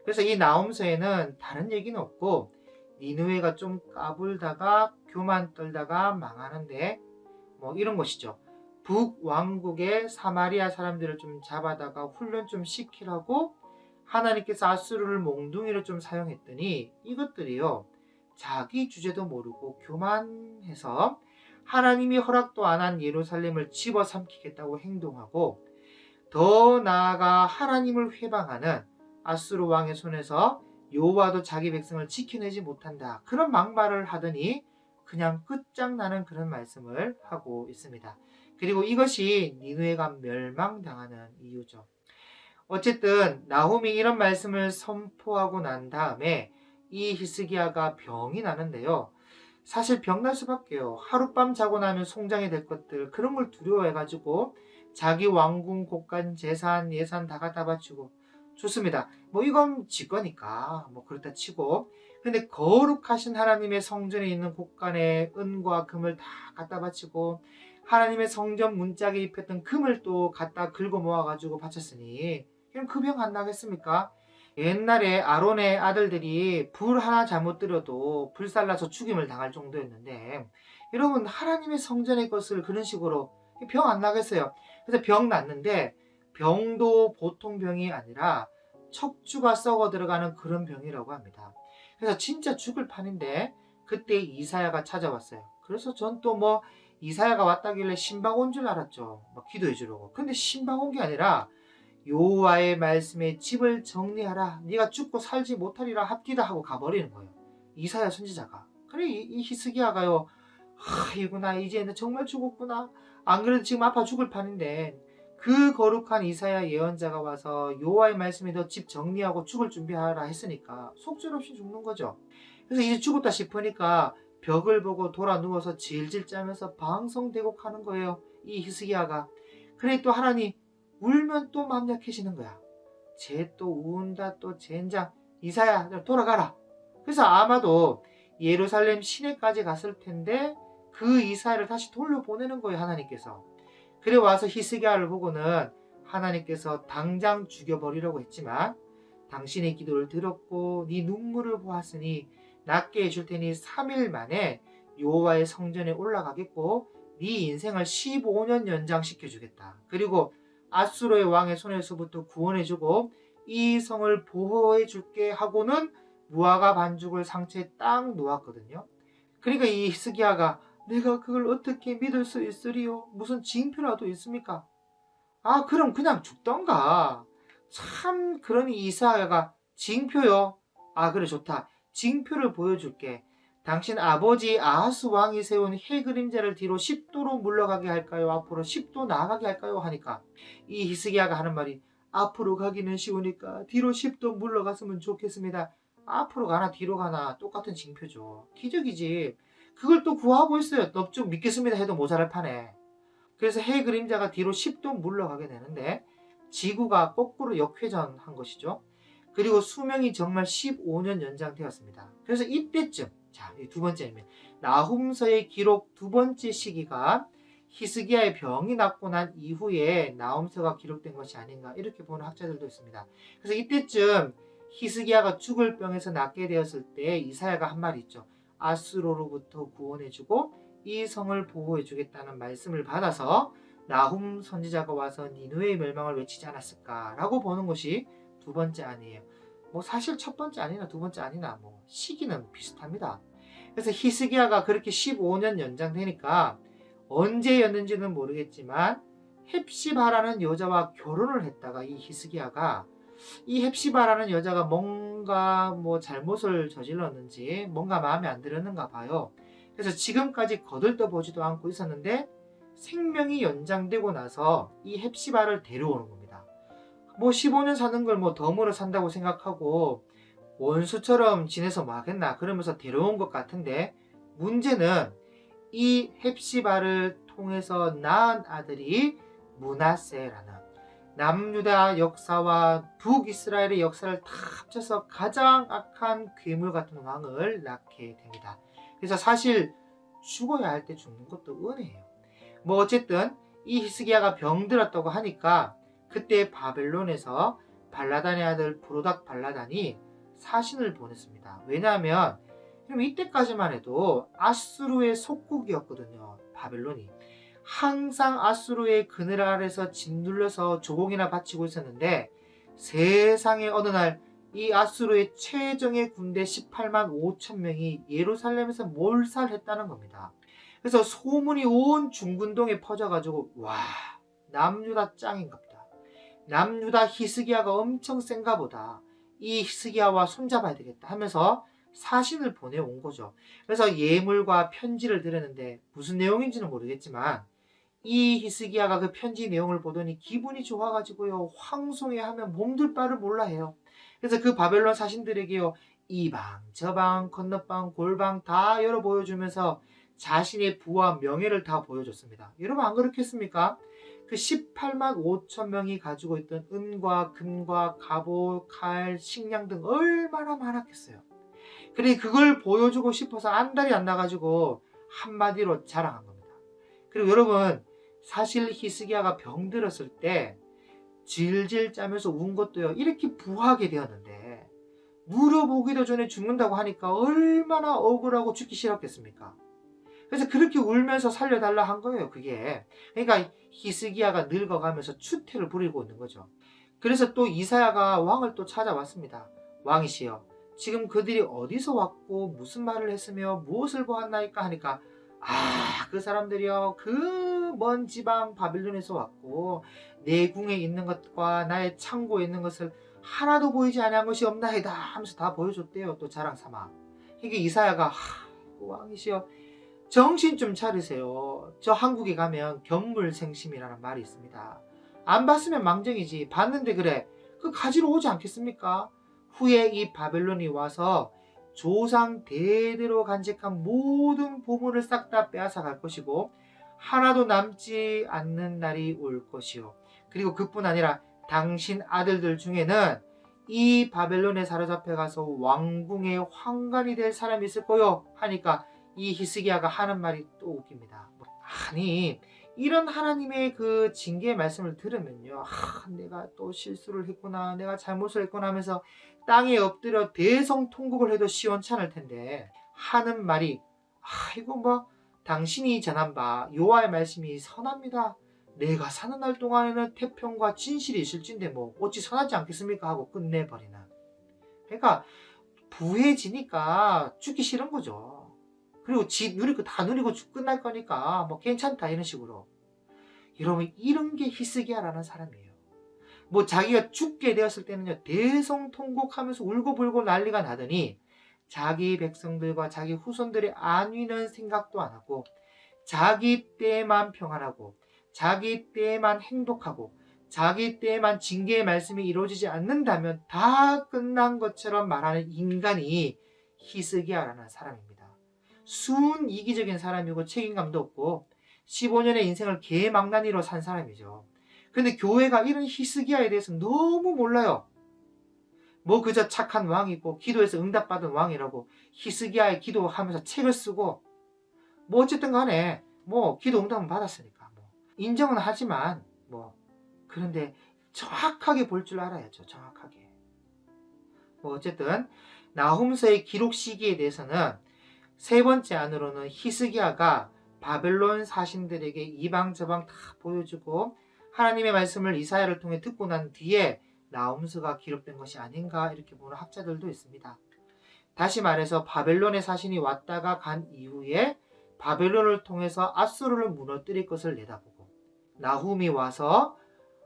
그래서 이 나홈서에는 다른 얘기는 없고, 니느웨가 좀 까불다가 교만 떨다가 망하는데 뭐 이런 것이죠. 북왕국의 사마리아 사람들을 좀 잡아다가 훈련 좀 시키라고 하나님께서 아수르를 몽둥이로 좀 사용했더니 이것들이요, 자기 주제도 모르고 교만해서 하나님이 허락도 안 한 예루살렘을 집어삼키겠다고 행동하고, 더 나아가 하나님을 회방하는 아수르 왕의 손에서 여호와도 자기 백성을 지켜내지 못한다, 그런 막말을 하더니 그냥 끝장나는 그런 말씀을 하고 있습니다. 그리고 이것이 니느웨가 멸망당하는 이유죠. 어쨌든 나훔이 이런 말씀을 선포하고 난 다음에 이 히스기야가 병이 나는데요. 사실 병날 수밖에요. 하룻밤 자고 나면 송장이 될 것들, 그런 걸 두려워해가지고 자기 왕궁 곳간 재산 예산 다 갖다 바치고, 좋습니다. 뭐 이건 지 거니까 뭐 그렇다 치고, 근데 거룩하신 하나님의 성전에 있는 곳간에 은과 금을 다 갖다 바치고 하나님의 성전 문짝에 입혔던 금을 또 갖다 긁어 모아가지고 바쳤으니 그럼 그 병 안 나겠습니까? 옛날에 아론의 아들들이 불 하나 잘못 들여도 불살라서 죽임을 당할 정도였는데, 여러분 하나님의 성전의 것을 그런 식으로 병 안 나겠어요? 그래서 병 났는데 병도 보통 병이 아니라 척추가 썩어 들어가는 그런 병이라고 합니다. 그래서 진짜 죽을 판인데 그때 이사야가 찾아왔어요. 그래서 전 또 뭐 이사야가 왔다길래 신방 온 줄 알았죠. 막 기도해 주려고. 근데 신방 온 게 아니라 여호와의 말씀에 집을 정리하라, 네가 죽고 살지 못하리라 합디다 하고 가버리는 거예요. 이사야 선지자가. 그래 이 히스기야가요, 이거 나 이제 정말 죽었구나, 안 그래도 지금 아파 죽을 판인데, 그 거룩한 이사야 예언자가 와서 여호와의 말씀에 너 집 정리하고 죽을 준비하라 했으니까 속절없이 죽는 거죠. 그래서 이제 죽었다 싶으니까 벽을 보고 돌아 누워서 질질 짜면서 방송대곡 하는 거예요, 이 히스기야가. 그래 또 하나님 울면 또 마음 약해지는 거야. 쟤 또 운다, 또 젠장, 이사야 돌아가라. 그래서 아마도 예루살렘 시내까지 갔을 텐데 그 이사야를 다시 돌려보내는 거예요, 하나님께서. 그래 와서 히스기야를 보고는 하나님께서 당장 죽여버리려고 했지만 당신의 기도를 들었고 네 눈물을 보았으니 낫게 해줄 테니 3일 만에 여호와의 성전에 올라가겠고 네 인생을 15년 연장시켜 주겠다. 그리고 아수르의 왕의 손에서부터 구원해 주고 이 성을 보호해 줄게 하고는 무화과 반죽을 상처에 딱 놓았거든요. 그러니까 이 히스기야가 내가 그걸 어떻게 믿을 수 있으리요? 무슨 징표라도 있습니까? 아, 그럼 그냥 죽던가. 참, 그러니 이사야가 징표요. 아, 그래, 좋다. 징표를 보여줄게. 당신 아버지 아하스 왕이 세운 해 그림자를 뒤로 10도로 물러가게 할까요? 앞으로 10도 나아가게 할까요? 하니까 이 히스기야가 하는 말이 앞으로 가기는 쉬우니까 뒤로 10도 물러갔으면 좋겠습니다. 앞으로 가나 뒤로 가나 똑같은 징표죠. 기적이지. 그걸 또 구하고 있어요. 너 좀 믿겠습니다 해도 모자랄 판에. 그래서 해 그림자가 뒤로 10도 물러가게 되는데 지구가 거꾸로 역회전한 것이죠. 그리고 수명이 정말 15년 연장되었습니다. 그래서 이때쯤, 자, 이 두 번째입니다. 나훔서의 기록 두 번째 시기가 히스기야의 병이 낫고 난 이후에 나훔서가 기록된 것이 아닌가 이렇게 보는 학자들도 있습니다. 그래서 이때쯤 히스기야가 죽을 병에서 낫게 되었을 때 이사야가 한 말이 있죠. 아수로로부터 구원해주고 이 성을 보호해주겠다는 말씀을 받아서 나훔 선지자가 와서 니느웨의 멸망을 외치지 않았을까라고 보는 것이 두 번째 아니에요. 뭐 사실 첫 번째 아니나 두 번째 아니나 뭐 시기는 비슷합니다. 그래서 히스기야가 그렇게 15년 연장되니까 언제였는지는 모르겠지만 헵시바라는 여자와 결혼을 했다가 이 히스기야가 이 헵시바라는 여자가 뭔가 뭐 잘못을 저질렀는지 뭔가 마음에 안 들었는가 봐요. 그래서 지금까지 거들떠보지도 않고 있었는데 생명이 연장되고 나서 이 헵시바를 데려오는 겁니다. 뭐 15년 사는 걸 뭐 덤으로 산다고 생각하고 원수처럼 지내서 뭐 하겠나 그러면서 데려온 것 같은데 문제는 이 헵시바를 통해서 낳은 아들이 므낫세라는 남유다 역사와 북이스라엘의 역사를 다 합쳐서 가장 악한 괴물 같은 왕을 낳게 됩니다. 그래서 사실 죽어야 할 때 죽는 것도 은혜예요. 뭐 어쨌든 이 히스기야가 병들었다고 하니까 그때 바벨론에서 발라단의 아들 브로닥 발라단이 사신을 보냈습니다. 왜냐하면 이때까지만 해도 아수르의 속국이었거든요. 바벨론이. 항상 아수르의 그늘 아래서 짓눌려서 조공이나 바치고 있었는데 세상에 어느 날 이 아수르의 최정예 군대 18만 5천 명이 예루살렘에서 몰살했다는 겁니다. 그래서 소문이 온 중근동에 퍼져가지고 와, 남유다 짱인갑다. 남유다 히스기야가 엄청 센가 보다. 이 히스기야와 손잡아야 되겠다 하면서 사신을 보내온 거죠. 그래서 예물과 편지를 드렸는데 무슨 내용인지는 모르겠지만 이 히스기야가 그 편지 내용을 보더니 기분이 좋아가지고요 황송해하면 몸둘 바를 몰라 해요. 그래서 그 바벨론 사신들에게요 이방 저방 건너방 골방 다 열어 보여주면서 자신의 부와 명예를 다 보여줬습니다. 여러분 안 그렇겠습니까? 그 18만 5천 명이 가지고 있던 은과 금과 갑옷, 칼, 식량 등 얼마나 많았겠어요. 그래 그걸 보여주고 싶어서 안달이 안 나가지고 한마디로 자랑한 겁니다. 그리고 여러분 사실 히스기야가 병들었을 때 질질 짜면서 운 것도요 이렇게 부하게 되었는데 물어보기도 전에 죽는다고 하니까 얼마나 억울하고 죽기 싫었겠습니까? 그래서 그렇게 울면서 살려달라 한 거예요 그게. 그러니까 히스기야가 늙어가면서 추태를 부리고 있는 거죠. 그래서 또 이사야가 왕을 또 찾아왔습니다. 왕이시여 지금 그들이 어디서 왔고 무슨 말을 했으며 무엇을 보았나이까 하니까 그 사람들이요 그 먼 지방 바빌론에서 왔고 내 궁에 있는 것과 나의 창고에 있는 것을 하나도 보이지 아니한 것이 없나이다 하면서 다 보여줬대요. 또 자랑 삼아. 이게 이사야가 왕이시여 정신 좀 차리세요. 저 한국에 가면 견물생심이라는 말이 있습니다. 안 봤으면 망정이지 봤는데 그래 그 가지러 오지 않겠습니까? 후에 이 바벨론이 와서 조상 대대로 간직한 모든 보물을 싹 다 빼앗아 갈 것이고 하나도 남지 않는 날이 올 것이요. 그리고 그뿐 아니라 당신 아들들 중에는 이 바벨론에 사로잡혀 가서 왕궁의 황관이 될 사람이 있을 거요 하니까 이 히스기야가 하는 말이 또 웃깁니다. 아니 이런 하나님의 그 징계의 말씀을 들으면요 내가 또 실수를 했구나 내가 잘못을 했구나 하면서 땅에 엎드려 대성통곡을 해도 시원찮을 텐데 하는 말이 이거 뭐 당신이 전한 바 여호와의 말씀이 선합니다. 내가 사는 날 동안에는 태평과 진실이 있을진데 뭐 어찌 선하지 않겠습니까? 하고 끝내버리는. 그러니까 부해지니까 죽기 싫은 거죠. 그리고 지 누릴 거 다 누리고 끝날 거니까 뭐 괜찮다 이런 식으로. 여러분 이런 게 히스기야라는 사람이에요. 뭐 자기가 죽게 되었을 때는요 대성통곡하면서 울고불고 난리가 나더니 자기 백성들과 자기 후손들의 안위는 생각도 안 하고 자기 때만 평안하고 자기 때만 행복하고 자기 때만 징계의 말씀이 이루어지지 않는다면 다 끝난 것처럼 말하는 인간이 히스기야라는 사람입니다. 순 이기적인 사람이고 책임감도 없고 15년의 인생을 개망나니로 산 사람이죠. 근데 교회가 이런 히스기야에 대해서 너무 몰라요. 뭐 그저 착한 왕이고 기도해서 응답받은 왕이라고 히스기야의 기도하면서 책을 쓰고 뭐 어쨌든 간에 뭐 기도 응답은 받았으니까 뭐 인정은 하지만 뭐 그런데 정확하게 볼 줄 알아야죠. 정확하게. 뭐 어쨌든 나훔서의 기록 시기에 대해서는 세 번째 안으로는 히스기야가 바벨론 사신들에게 이방 저방 다 보여주고 하나님의 말씀을 이사야를 통해 듣고 난 뒤에 나훔서가 기록된 것이 아닌가 이렇게 보는 학자들도 있습니다. 다시 말해서 바벨론의 사신이 왔다가 간 이후에 바벨론을 통해서 아수르를 무너뜨릴 것을 내다보고 나훔이 와서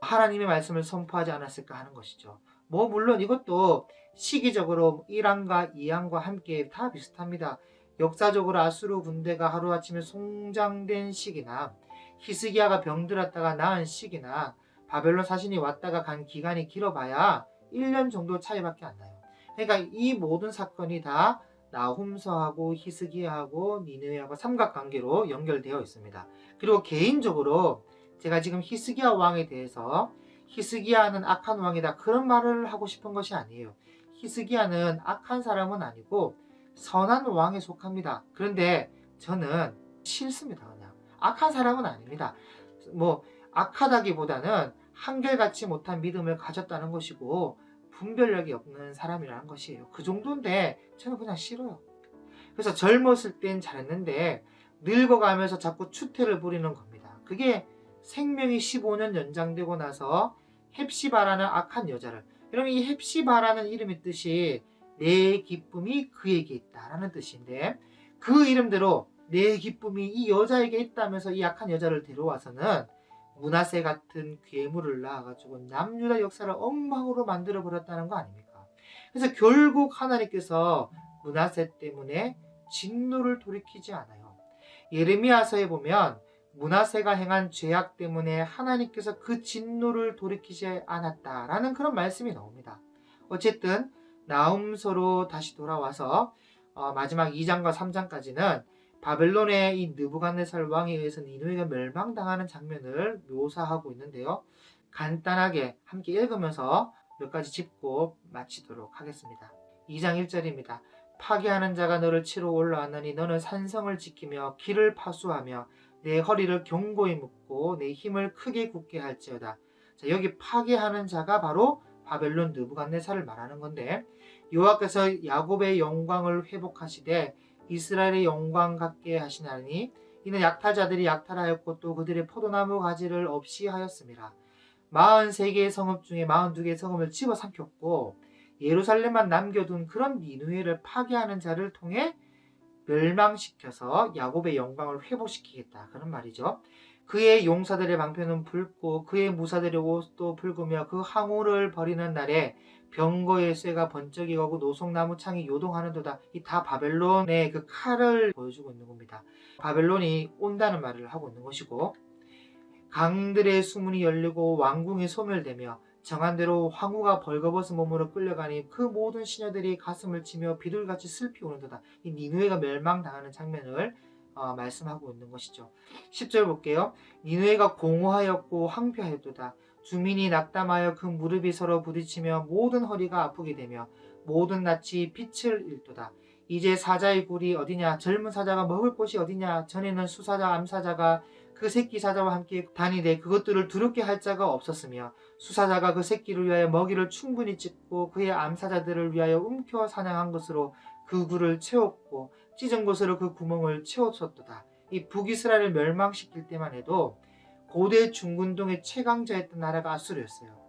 하나님의 말씀을 선포하지 않았을까 하는 것이죠. 뭐 물론 이것도 시기적으로 1항과 2항과 함께 다 비슷합니다. 역사적으로 아수르 군대가 하루아침에 송장된 시기나 히스기야가 병들었다가 나은 시기나 바벨론 사신이 왔다가 간 기간이 길어봐야 1년 정도 차이밖에 안 나요. 그러니까 이 모든 사건이 다 나훔서하고 히스기야하고 니느웨하고 삼각관계로 연결되어 있습니다. 그리고 개인적으로 제가 지금 히스기야 왕에 대해서 히스기야는 악한 왕이다 그런 말을 하고 싶은 것이 아니에요. 히스기야는 악한 사람은 아니고 선한 왕에 속합니다. 그런데 저는 싫습니다. 그냥 악한 사람은 아닙니다. 뭐 악하다기보다는 한결같이 못한 믿음을 가졌다는 것이고 분별력이 없는 사람이라는 것이에요. 그 정도인데 저는 그냥 싫어요. 그래서 젊었을 땐 잘했는데 늙어가면서 자꾸 추태를 부리는 겁니다. 그게 생명이 15년 연장되고 나서 헵시바라는 악한 여자를, 여러분 이 헵시바라는 이름의 뜻이 내 기쁨이 그에게 있다라는 뜻인데 그 이름대로 내 기쁨이 이 여자에게 있다면서 이 악한 여자를 데려와서는 므낫세 같은 괴물을 낳아가지고 남유다 역사를 엉망으로 만들어 버렸다는 거 아닙니까? 그래서 결국 하나님께서 므낫세 때문에 진노를 돌이키지 않아요. 예레미야서에 보면 므낫세가 행한 죄악 때문에 하나님께서 그 진노를 돌이키지 않았다라는 그런 말씀이 나옵니다. 어쨌든 나훔서로 다시 돌아와서 마지막 2장과 3장까지는 바벨론의 이 느부갓네살 왕에 의해서 니느웨가 멸망당하는 장면을 묘사하고 있는데요. 간단하게 함께 읽으면서 몇 가지 짚고 마치도록 하겠습니다. 2장 1절입니다. 파괴하는 자가 너를 치러 올라왔나니 너는 산성을 지키며 길을 파수하며 내 허리를 견고히 묶고 내 힘을 크게 굳게 할지어다. 자, 여기 파괴하는 자가 바로 바벨론 느부갓네살을 말하는 건데 여호와께서 야곱의 영광을 회복하시되 이스라엘의 영광 같게 하시나니 이는 약탈자들이 약탈하였고 또 그들의 포도나무 가지를 없이 하였습니다. 43개의 성읍 중에 42개의 성읍을 집어삼켰고 예루살렘만 남겨둔 그런 니느웨를 파괴하는 자를 통해 멸망시켜서 야곱의 영광을 회복시키겠다 그런 말이죠. 그의 용사들의 방패는 붉고 그의 무사들의 옷도 붉으며 그 항우를 버리는 날에 병거의 쇠가 번쩍이 가고 노송나무 창이 요동하는도다. 이 다 바벨론의 그 칼을 보여주고 있는 겁니다. 바벨론이 온다는 말을 하고 있는 것이고 강들의 수문이 열리고 왕궁이 소멸되며 정한대로 황후가 벌거벗은 몸으로 끌려가니 그 모든 시녀들이 가슴을 치며 비둘같이 슬피 우는도다. 이 니느웨가 멸망당하는 장면을 말씀하고 있는 것이죠. 10절 볼게요. 니느웨가 공허하였고 황폐하였도다. 주민이 낙담하여 그 무릎이 서로 부딪히며 모든 허리가 아프게 되며 모든 낯이 빛을 잃도다. 이제 사자의 굴이 어디냐? 젊은 사자가 먹을 곳이 어디냐? 전에는 수사자 암사자가 그 새끼 사자와 함께 다니되 그것들을 두렵게 할 자가 없었으며 수사자가 그 새끼를 위하여 먹이를 충분히 찢고 그의 암사자들을 위하여 움켜 사냥한 것으로 그 굴을 채웠고 찢은 곳으로 그 구멍을 채웠었도다. 이 북이스라엘을 멸망시킬 때만 해도 고대 중근동의 최강자였던 나라가 아수르였어요.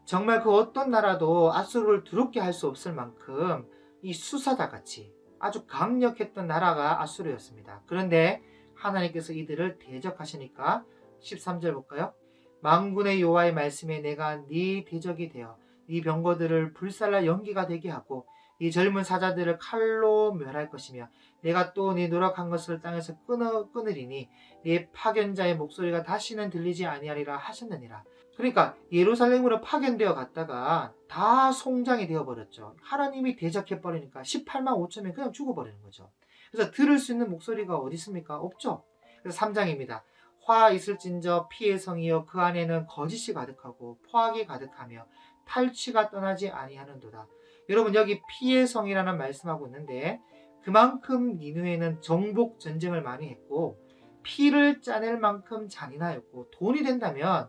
정말 그 어떤 나라도 아수르를 두렵게 할 수 없을 만큼 이 수사자같이 아주 강력했던 나라가 아수르였습니다. 그런데 하나님께서 이들을 대적하시니까 13절 볼까요? 만군의 여호와의 말씀에 내가 네 대적이 되어 네 병거들을 불살라 연기가 되게 하고 이 젊은 사자들을 칼로 멸할 것이며 내가 또 네 노력한 것을 땅에서 끊으리니 네 파견자의 목소리가 다시는 들리지 아니하리라 하셨느니라. 그러니까 예루살렘으로 파견되어 갔다가 다 송장이 되어버렸죠. 하나님이 대적해버리니까 18만 5천명 그냥 죽어버리는 거죠. 그래서 들을 수 있는 목소리가 어디 있습니까? 없죠. 그래서 3장입니다. 화 있을진저 피의 성이여 그 안에는 거짓이 가득하고 포악이 가득하며 탈취가 떠나지 아니하는도다. 여러분 여기 피의 성이라는 말씀하고 있는데 그만큼 니느웨는 정복 전쟁을 많이 했고 피를 짜낼 만큼 잔인하였고 돈이 된다면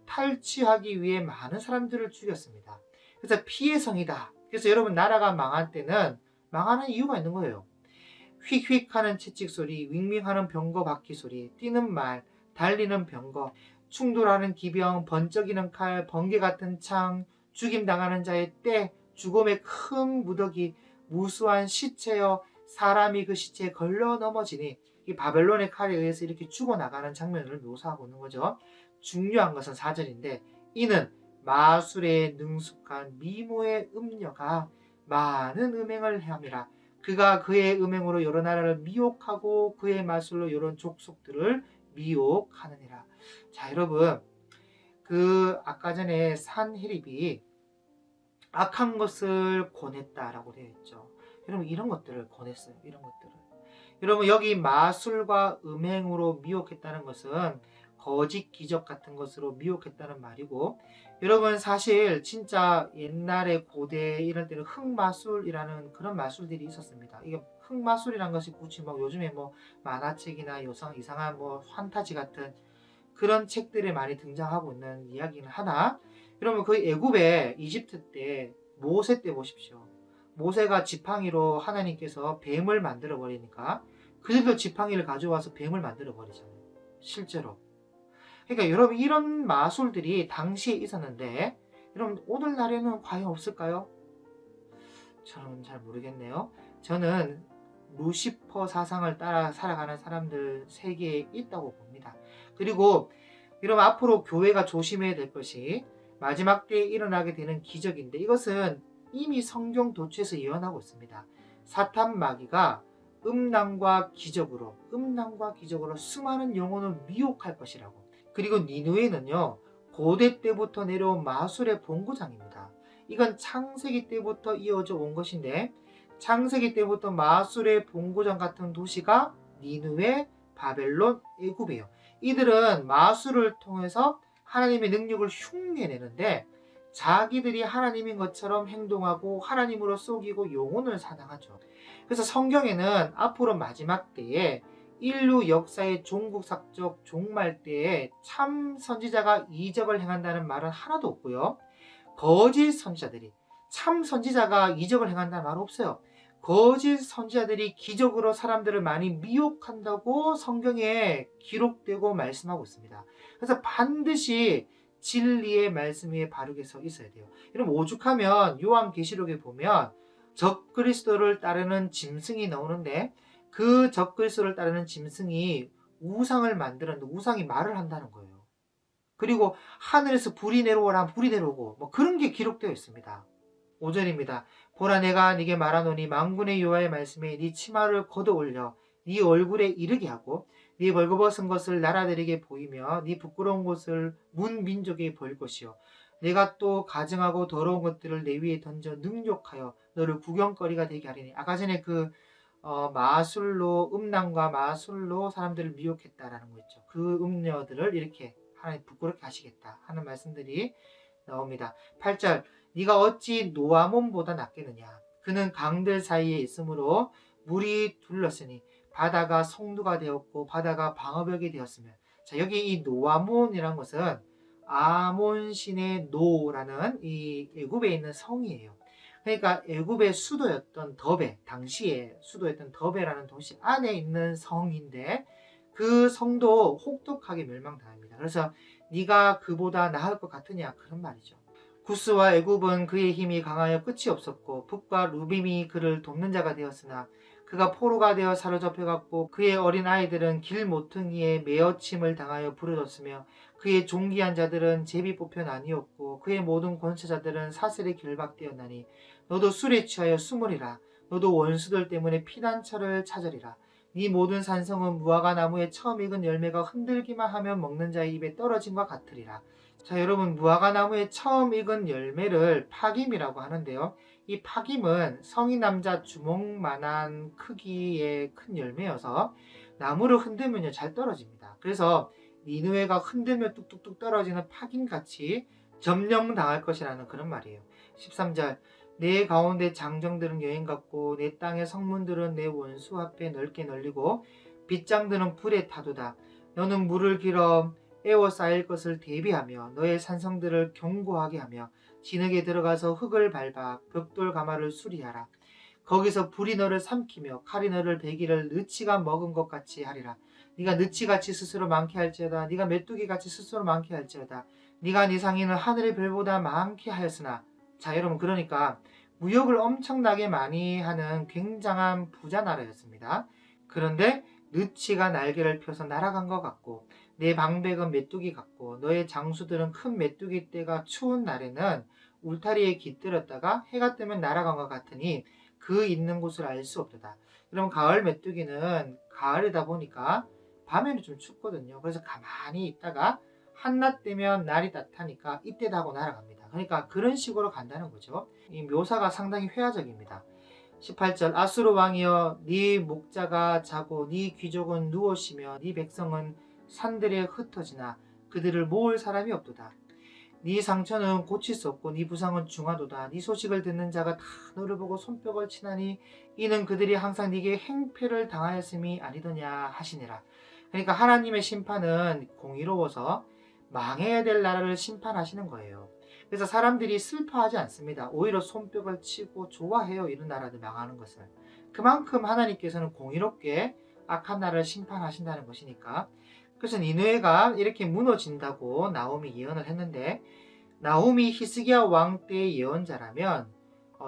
탈취하기 위해 많은 사람들을 죽였습니다. 그래서 피의 성이다. 그래서 여러분 나라가 망할 때는 망하는 이유가 있는 거예요. 휙휙하는 채찍 소리, 윙윙하는 병거 바퀴 소리, 뛰는 말, 달리는 병거, 충돌하는 기병, 번쩍이는 칼, 번개 같은 창, 죽임당하는 자의 때, 죽음의 큰 무더기, 무수한 시체여 사람이 그 시체에 걸려 넘어지니 이 바벨론의 칼에 의해서 이렇게 죽어나가는 장면을 묘사하고 있는 거죠. 중요한 것은 4절인데 이는 마술에 능숙한 미모의 음녀가 많은 음행을 해함이라. 그가 그의 음행으로 여러 나라를 미혹하고 그의 마술로 여러 족속들을 미혹하느니라. 자 여러분 그 아까 전에 산헤립이 악한 것을 권했다라고 되어 있죠. 여러분 이런 것들을 권했어요. 이런 것들을. 여러분 여기 마술과 음행으로 미혹했다는 것은 거짓 기적 같은 것으로 미혹했다는 말이고 여러분 사실 진짜 옛날에 고대 이럴 때는 흑마술이라는 그런 마술들이 있었습니다. 이게 흑마술이라는 것이 굳이 뭐 요즘에 뭐 만화책이나 이상한 뭐 판타지 같은 그런 책들에 많이 등장하고 있는 이야기는 하나 여러분 그 애굽의 이집트 때 모세 때 보십시오. 모세가 지팡이로 하나님께서 뱀을 만들어 버리니까 그들도 지팡이를 가져와서 뱀을 만들어 버리잖아요. 실제로. 그러니까 여러분 이런 마술들이 당시에 있었는데 여러분 오늘날에는 과연 없을까요? 저는 잘 모르겠네요. 저는 루시퍼 사상을 따라 살아가는 사람들 세계에 있다고 봅니다. 그리고 여러분 앞으로 교회가 조심해야 될 것이 마지막 때에 일어나게 되는 기적인데 이것은 이미 성경 도처에서 예언하고 있습니다. 사탄 마귀가 음란과 기적으로 수많은 영혼을 미혹할 것이라고. 그리고 니누에는요 고대 때부터 내려온 마술의 본고장입니다. 이건 창세기 때부터 이어져 온 것인데 창세기 때부터 마술의 본고장 같은 도시가 니누에, 바벨론, 애굽이에요. 이들은 마술을 통해서 하나님의 능력을 흉내내는데 자기들이 하나님인 것처럼 행동하고 하나님으로 속이고 영혼을 사냥하죠. 그래서 성경에는 앞으로 마지막 때에 인류 역사의 종국삭적 종말 때에 참 선지자가 이적을 행한다는 말은 하나도 없고요. 거짓 선지자들이 참 선지자가 이적을 행한다는 말은 없어요. 거짓 선지자들이 기적으로 사람들을 많이 미혹한다고 성경에 기록되고 말씀하고 있습니다. 그래서 반드시 진리의 말씀 위에 바르게 서 있어야 돼요. 여러분 오죽하면 요한계시록에 보면 적그리스도를 따르는 짐승이 나오는데 그 적그리스도를 따르는 짐승이 우상을 만들었는데 우상이 말을 한다는 거예요. 그리고 하늘에서 불이 내려오라 불이 내려오고 뭐 그런 게 기록되어 있습니다. 5절입니다. 보라 내가 네게 말하노니 만군의 여호와의 말씀에 네 치마를 걷어 올려 네 얼굴에 이르게 하고 네 벌거벗은 것을 나라들에게 보이며 네 부끄러운 것을 문 민족에게 보일 것이요 내가 또 가증하고 더러운 것들을 내 위에 던져 능욕하여 너를 구경거리가 되게 하리니. 아까 전에 그 마술로 음란과 마술로 사람들을 미혹했다라는 거 있죠. 그 음녀들을 이렇게 하나님 부끄럽게 하시겠다 하는 말씀들이 나옵니다. 8절 네가 어찌 노아몬보다 낫겠느냐. 그는 강들 사이에 있으므로 물이 둘렀으니 바다가 성루가 되었고 바다가 방어벽이 되었으며. 자 여기 이 노아몬이라는 것은 아몬 신의 노라는 이 애굽에 있는 성이에요. 그러니까 애굽의 수도였던 더베, 당시에 수도였던 더베라는 도시 안에 있는 성인데 그 성도 혹독하게 멸망당합니다. 그래서 네가 그보다 나을 것 같으냐 그런 말이죠. 구스와 애굽은 그의 힘이 강하여 끝이 없었고 북과 루빔이 그를 돕는 자가 되었으나 그가 포로가 되어 사로잡혀갔고 그의 어린 아이들은 길 모퉁이에 메어침을 당하여 부러졌으며 그의 존귀한 자들은 제비 뽑혀 나뉘었고 그의 모든 권세자들은 사슬에 결박되었나니 너도 술에 취하여 숨으리라. 너도 원수들 때문에 피난처를 찾으리라. 네 모든 산성은 무화과 나무에 처음 익은 열매가 흔들기만 하면 먹는 자의 입에 떨어짐과 같으리라. 자, 여러분, 무화과 나무에 처음 익은 열매를 파김이라고 하는데요. 이 파김은 성인 남자 주먹만한 크기의 큰 열매여서 나무를 흔들면요 잘 떨어집니다. 그래서 니느웨가 흔들며 뚝뚝뚝 떨어지는 파김같이 점령당할 것이라는 그런 말이에요. 13절 내 가운데 장정들은 여인 같고 내 땅의 성문들은 내 원수 앞에 넓게 널리고 빗장들은 불에 타도다. 너는 물을 길어 에워 쌓일 것을 대비하며 너의 산성들을 견고하게 하며 진흙에 들어가서 흙을 밟아 벽돌 가마를 수리하라. 거기서 불이 너를 삼키며 칼이 너를 베기를 느치가 먹은 것 같이 하리라. 네가 느치같이 스스로 많게 할지어다. 네가 메뚜기같이 스스로 많게 할지어다. 네가 네 상인을 하늘의 별보다 많게 하였으나. 자, 여러분, 그러니까 무역을 엄청나게 많이 하는 굉장한 부자 나라였습니다. 그런데 느치가 날개를 펴서 날아간 것 같고 내 방백은 메뚜기 같고 너의 장수들은 큰 메뚜기 떼가 추운 날에는 울타리에 깃들었다가 해가 뜨면 날아간 것 같으니 그 있는 곳을 알 수 없도다. 그럼 가을 메뚜기는 가을이다 보니까 밤에는 좀 춥거든요. 그래서 가만히 있다가 한낮 되면 날이 따뜻하니까 이때다 하고 날아갑니다. 그러니까 그런 식으로 간다는 거죠. 이 묘사가 상당히 회화적입니다. 18절 아수르 왕이여 네 목자가 자고 네 귀족은 누워쉬며 네 백성은 산들에 흩어지나 그들을 모을 사람이 없도다. 네 상처는 고칠 수 없고 네 부상은 중하도다. 네 소식을 듣는 자가 다 너를 보고 손뼉을 치나니 이는 그들이 항상 네게 행패를 당하였음이 아니더냐 하시니라. 그러니까 하나님의 심판은 공의로워서 망해야 될 나라를 심판하시는 거예요. 그래서 사람들이 슬퍼하지 않습니다. 오히려 손뼉을 치고 좋아해요. 이런 나라들 망하는 것을. 그만큼 하나님께서는 공의롭게 악한 나라를 심판하신다는 것이니까. 그래서 니느웨가 이렇게 무너진다고 나홈이 예언을 했는데 나홈이 히스기야 왕 때의 예언자라면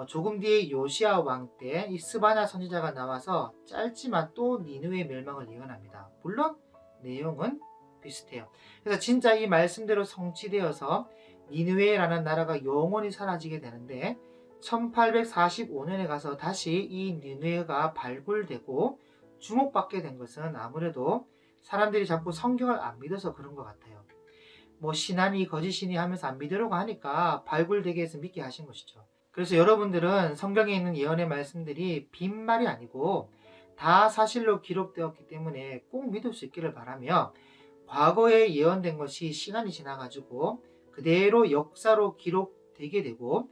조금 뒤에 요시야 왕 때 이 스바냐 선지자가 나와서 짧지만 또 니느웨 멸망을 예언합니다. 물론 내용은 비슷해요. 그래서 진짜 이 말씀대로 성취되어서 니느웨라는 나라가 영원히 사라지게 되는데 1845년에 가서 다시 이 니느웨가 발굴되고 주목받게 된 것은 아무래도 사람들이 자꾸 성경을 안 믿어서 그런 것 같아요. 뭐 신하니 거짓이니 하면서 안 믿으려고 하니까 발굴되게 해서 믿게 하신 것이죠. 그래서 여러분들은 성경에 있는 예언의 말씀들이 빈말이 아니고 다 사실로 기록되었기 때문에 꼭 믿을 수 있기를 바라며 과거에 예언된 것이 시간이 지나가지고 그대로 역사로 기록되게 되고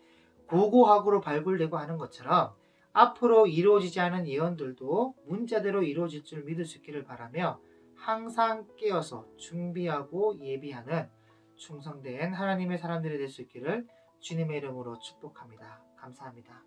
고고학으로 발굴되고 하는 것처럼 앞으로 이루어지지 않은 예언들도 문자대로 이루어질 줄 믿을 수 있기를 바라며 항상 깨어서 준비하고 예비하는 충성된 하나님의 사람들이 될 수 있기를 주님의 이름으로 축복합니다. 감사합니다.